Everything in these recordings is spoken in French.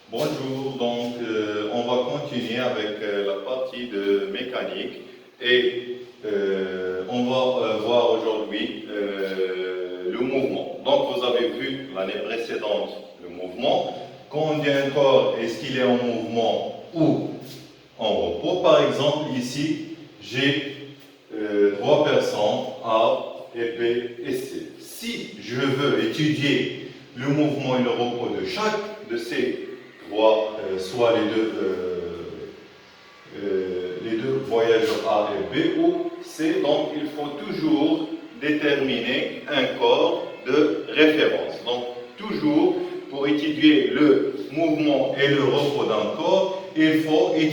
Bonjour, on va continuer avec la partie de mécanique et on va voir aujourd'hui le mouvement. Donc vous avez vu l'année précédente le mouvement. Quand on dit un corps, est-ce qu'il est en mouvement ou en repos? Par exemple, ici, j'ai trois personnes, A, et B et C. Si je veux étudier le mouvement et le repos de chaque de ces trois, soit les deux voyageurs A et B ou C, donc il faut toujours déterminer un corps de référence. Donc toujours, pour étudier le mouvement et le repos d'un corps, il faut il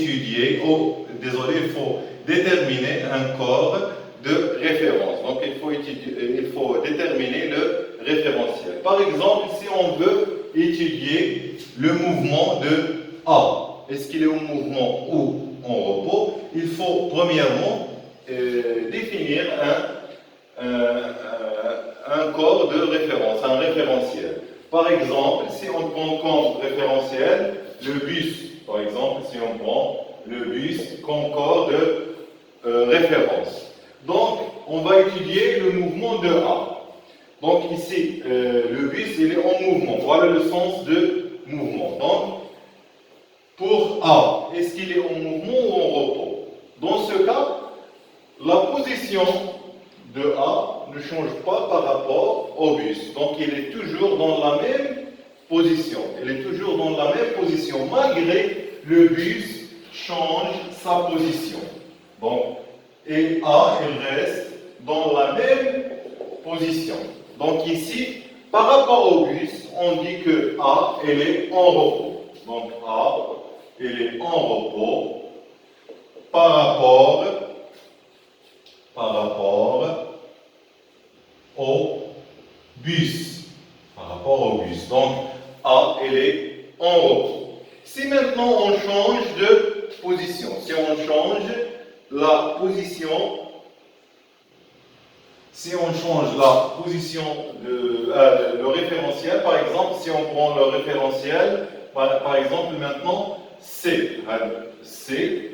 faut déterminer un corps de référence. Donc il faut déterminer le référentiel. Par exemple, si on veut étudier le mouvement de A, est-ce qu'il est en mouvement ou en repos? Il faut premièrement définir un corps de référence, un référentiel. Par exemple, si on prend comme référentiel le bus, par exemple, si on prend le bus comme corps de référence. Donc, on va étudier le mouvement de A. Donc ici, le bus, il est en mouvement. Voilà le sens de mouvement. Donc, pour A, est-ce qu'il est en mouvement ou en repos? Dans ce cas, la position de A ne change pas par rapport au bus. Donc, il est toujours dans la même position. Il est toujours dans la même position, malgré le bus change sa position. Donc, et A, il reste dans la même position. Donc ici, par rapport au bus, on dit que A, elle est en repos. Donc A, elle est en repos par rapport au bus. Par rapport au bus. Donc A, elle est en repos. Si maintenant on change de position, si on change la position, le référentiel, par exemple, si on prend le référentiel, par exemple, maintenant, C, C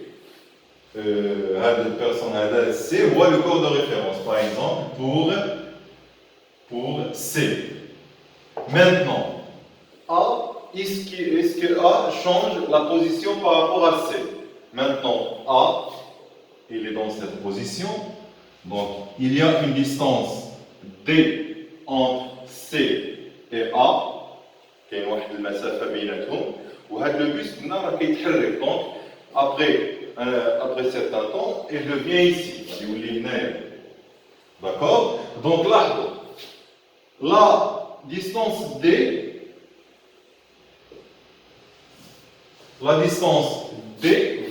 voit le corps de référence, par exemple, pour C. Maintenant, A, est-ce que A change la position par rapport à C? Maintenant, A, il est dans cette position. Donc, il y a une distance D entre C et A. كاين واحد المسافة بيناتهم. وهذا le bus راه كيتحرك. Donc, après certain temps, il devient ici. يولي هنايا. D'accord? Donc, là, la distance D,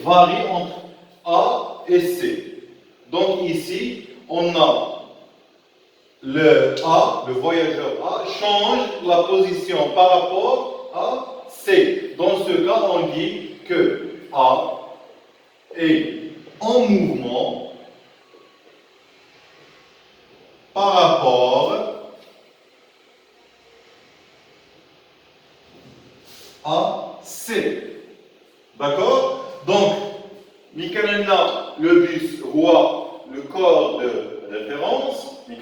varie entre A et C. Donc ici, on a le A, le voyageur A, change la position par rapport à C. Dans ce cas, on dit que A est en mouvement par rapport à C. D'accord? Donc, le bus voit le corps de référence, C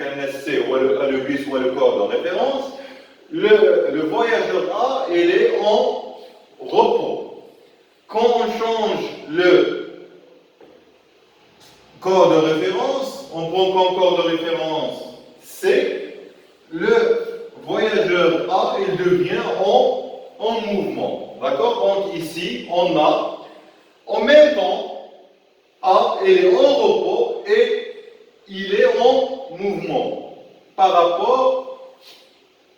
voit le bus voit le corps de référence, le voyageur A, il est en repos. Quand on change le corps de référence, on prend comme corps de référence C, le voyageur A, il devient en mouvement. D'accord? Donc ici, on a en même temps A, il est en repos et il est en mouvement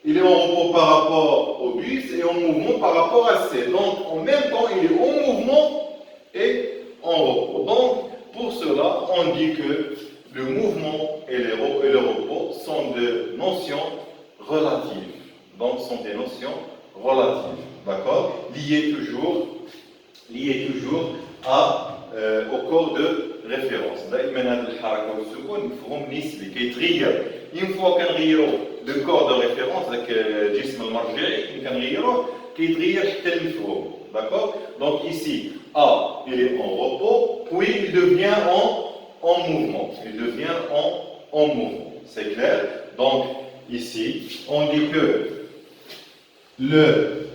il est en repos par rapport au bus et en mouvement par rapport à C. Donc en même temps, il est en mouvement et en repos. Donc pour cela, on dit que le mouvement et le repos sont des notions relatives. Donc sont des notions relatives. D'accord? Liées toujours au corps de référence. دائما هذه الحركه والسكون مفهوم نسبي كيتغير. Une fois كنغيروا le corps de référence ذاك الجسم المرجعي كنغيروه كيتغير حتى المفهوم. D'accord? Donc ici, A, il est en repos, puis il devient en mouvement. Il devient en mouvement. C'est clair? Donc ici, on dit que le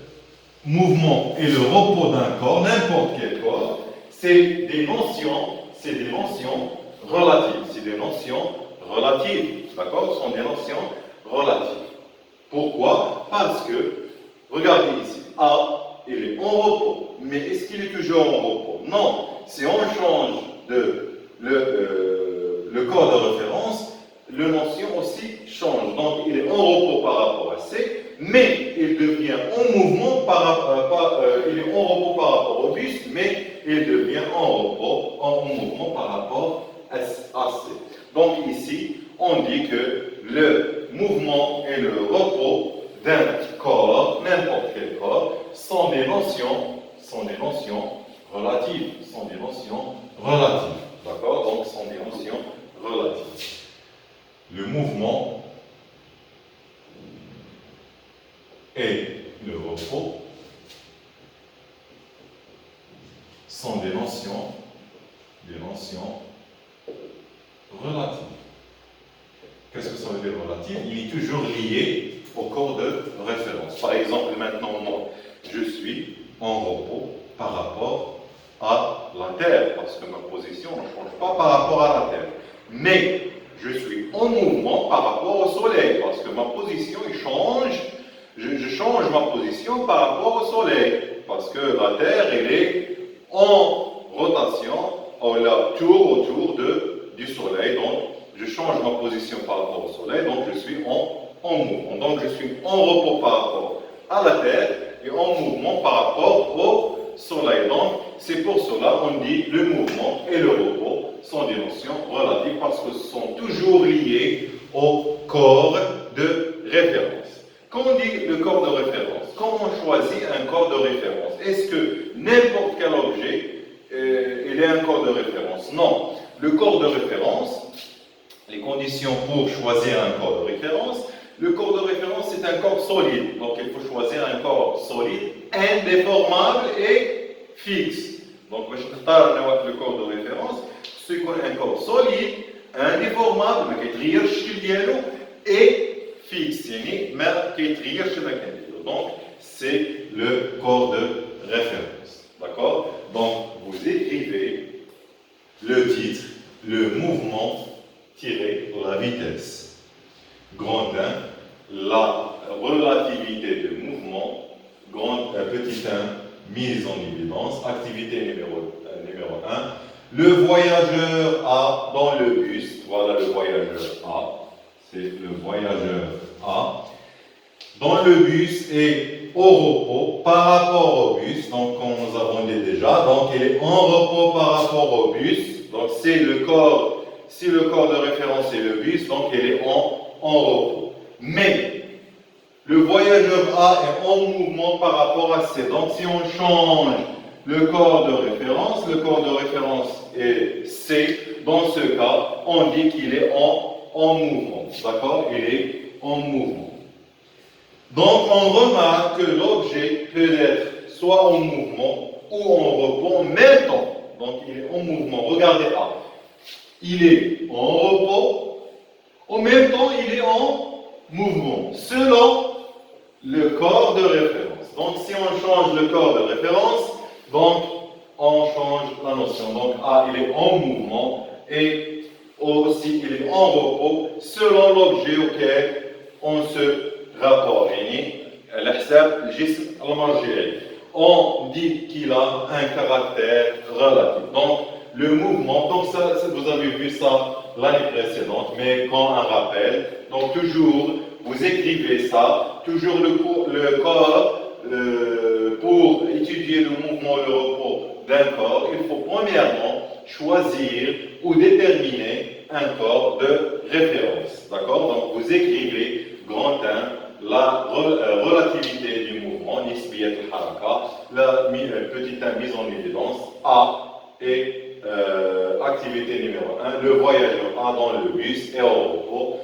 mouvement et le repos d'un corps, n'importe quel corps, c'est des notions relatives. C'est des notions relatives. D'accord? Ce sont des notions relatives. Pourquoi? Parce que, regardez ici, A, il est en repos. Mais est-ce qu'il est toujours en repos? Non. Si on change le corps de référence, le notion aussi change. Donc, il est en repos par rapport à C, mais il devient en mouvement il est en repos par rapport au bus, mais il devient en mouvement par rapport à C. Donc, ici, on dit que le mouvement et le repos d'un corps, n'importe quel corps, sont des notions relatives. D'accord? Donc, sont des notions relatives. Le mouvement et le repos sont des notions relatives. Qu'est-ce que ça veut dire relative? Il est toujours lié au corps de référence. Par exemple, maintenant, moi, je suis en repos par rapport à la Terre, parce que ma position ne change pas par rapport à la Terre. Mais je suis en mouvement par rapport au Soleil, parce que ma position change. Je change ma position par rapport au Soleil, parce que la Terre, elle est en rotation, autour du Soleil. Donc, je change ma position par rapport au Soleil, donc je suis en mouvement. Donc, je suis en repos par rapport à la Terre et en mouvement par rapport au Soleil. Donc, c'est pour cela qu'on dit le mouvement et le repos sont des notions relatives parce que ce sont toujours liés au corps de référence. Quand on dit le corps de référence, comment on choisit un corps de référence? Est-ce que n'importe quel objet il est un corps de référence? Non. Le corps de référence, les conditions pour choisir un corps de référence, le corps de référence c'est un corps solide. Donc il faut choisir un corps solide, indéformable et fixe. Donc je vais le corps de référence, c'est un corps solide, indéformable, et fixe. Donc c'est le corps de référence. D'accord? Donc vous écrivez le titre, le mouvement la vitesse. Grand 1, la relativité de mouvement. Petit 1, mise en évidence. Activité numéro 1. Le voyageur A dans le bus. Voilà le voyageur A. C'est le voyageur A. Dans le bus et au repos par rapport au bus. Donc, comme nous avons dit déjà, donc il est en repos par rapport au bus. Donc, c'est le corps. Si le corps de référence est le bus, donc il est en repos. Mais le voyageur A est en mouvement par rapport à C. Donc si on change le corps de référence est C, dans ce cas, on dit qu'il est en mouvement. D'accord? Il est en mouvement. Donc on remarque que l'objet peut être soit en mouvement ou en repos en même temps. Donc il est en mouvement. Regardez A. Il est en repos, en même temps il est en mouvement, selon le corps de référence. Donc si on change le corps de référence, donc on change la notion. Donc A, il est en mouvement et aussi il est en repos, selon l'objet auquel on se rapporte. On dit qu'il a un caractère relatif. Donc, le mouvement, donc ça, vous avez vu ça l'année précédente, mais quand un rappel, donc toujours, vous écrivez ça, toujours le corps, pour étudier le mouvement et le repos d'un corps, il faut premièrement choisir ou déterminer un corps de référence. D'accord? Donc, vous écrivez grand 1, la relativité du mouvement, nisbiyat al-haraka, la petite 1 mise en évidence, A et activité numéro 1, le voyageur A dans le bus et au repos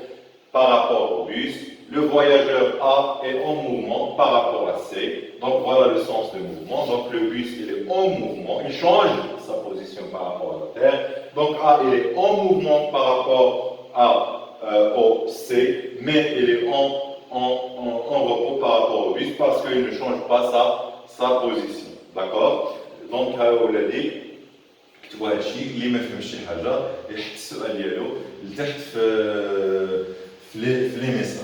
par rapport au bus, le voyageur A est en mouvement par rapport à C. Donc voilà le sens du mouvement. Donc le bus il est en mouvement, il change sa position par rapport à la Terre. Donc A il est en mouvement par rapport au C, mais il est en repos par rapport au bus parce qu'il ne change pas sa position. D'accord? Donc هؤلاء كتبوا هذا الشيء اللي ما فهمش شي حاجه يحط السؤال ديالو لتحت في لي ميساج.